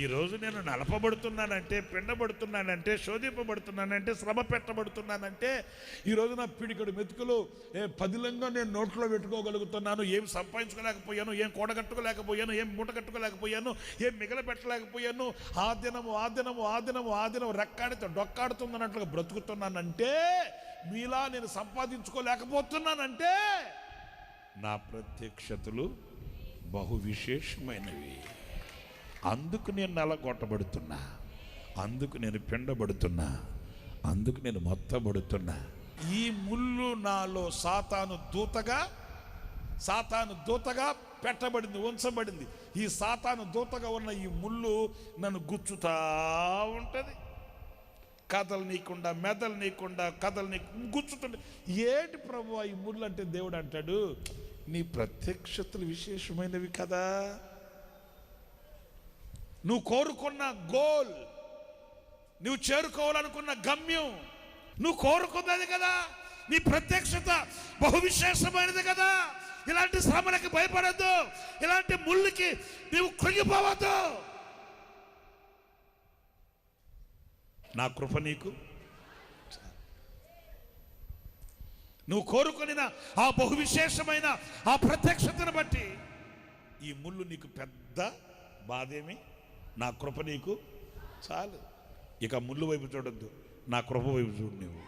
ఈరోజు నేను నలపబడుతున్నానంటే, పిండబడుతున్నానంటే, శోధింపబడుతున్నానంటే, శ్రమ పెట్టబడుతున్నానంటే, ఈరోజు నా పిడికడు మెతుకులు పదిలంగా నేను నోట్లో పెట్టుకోగలుగుతున్నాను. ఏం సంపాదించుకోలేకపోయాను, ఏం కూడగట్టుకోలేకపోయాను, ఏం మూట కట్టుకోలేకపోయాను, ఏం మిగల పెట్టలేకపోయాను. ఆ దినము రెక్కాడితో డొక్కాడుతుందన్నట్లుగా బ్రతుకుతున్నానంటే, మీలా నేను సంపాదించుకోలేకపోతున్నానంటే నా ప్రత్యక్షతలు బహు విశేషమైనవి. అందుకు నేను నలగొట్టబడుతున్నా, అందుకు నేను పిండబడుతున్నా, అందుకు నేను మొత్తబడుతున్నా. ఈ ముళ్ళు నాలో సాతాను దూతగా పెట్టబడింది, ఉంచబడింది. ఈ సాతాను దూతగా ఉన్న ఈ ముళ్ళు నన్ను గుచ్చుతా ఉంటుంది. కదలనీయకుండా, మెదలనీయకుండా, గుచ్చుతుంది. ఏంటి ప్రభువా ఈ ముళ్ళు అంటే? దేవుడు అంటాడు, నీ ప్రత్యక్షతలు విశేషమైనవి కదా. నువ్వు కోరుకున్న గోల్, నువ్వు చేరుకోవాలనుకున్న గమ్యం, నువ్వు కోరుకున్నది కదా. నీ ప్రత్యక్షత బహు విశేషమైనది కదా. ఇలాంటి శ్రమలకి భయపడద్దు, ఇలాంటి ముళ్ళకి నీవు కృంగిపోవద్దు. నా కృప నీకు, నువ్వు కోరుకుని ఆ బహు విశేషమైన ఆ ప్రత్యక్షతను బట్టి ఈ ముళ్ళు నీకు పెద్ద బాధేమి. నా కృప నీకు చాలు. ఇక ముళ్ళు వైపు చూడొద్దు, నా కృప వైపు చూడు. నువ్వు